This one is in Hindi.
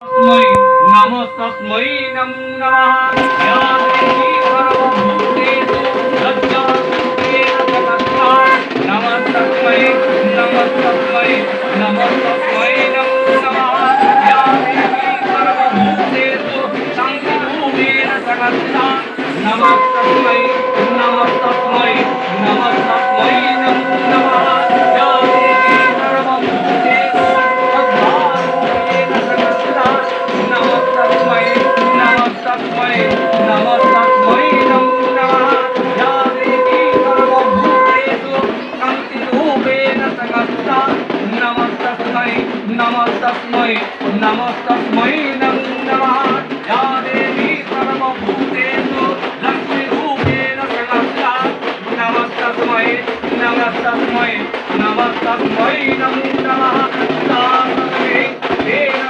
तस्मै नमस्तस्मै नमो नमः या देवी सर्वभूतेषु लज्जारूपेण तथा नमस्तस्मै नमस्तस्मै नमस्तस्मै नमो नमः या देवी सर्वभूतेषु शान्तिरूपेण तथा नमस्तस्मै नमस्तस्मै नमस्तस्मै नमो नमः या देवी सर्वभूतेषु सद्भावरूपेण तथा नमस्तस्मै नमस्तस्मै नमस्तस्मै नमो नमः या देवी सर्वभूतेषु शान्तिरूपेण तथा नमस्तस्मै नमस्तस्मै नमस्तस्मै नमो नमः या देवी सर्वभूतेषु लक्ष्मीरूपेण तथा नमस्तस्मै नमस्तस्मै नमस्तस्मै नमो नमः तामस्मै तेन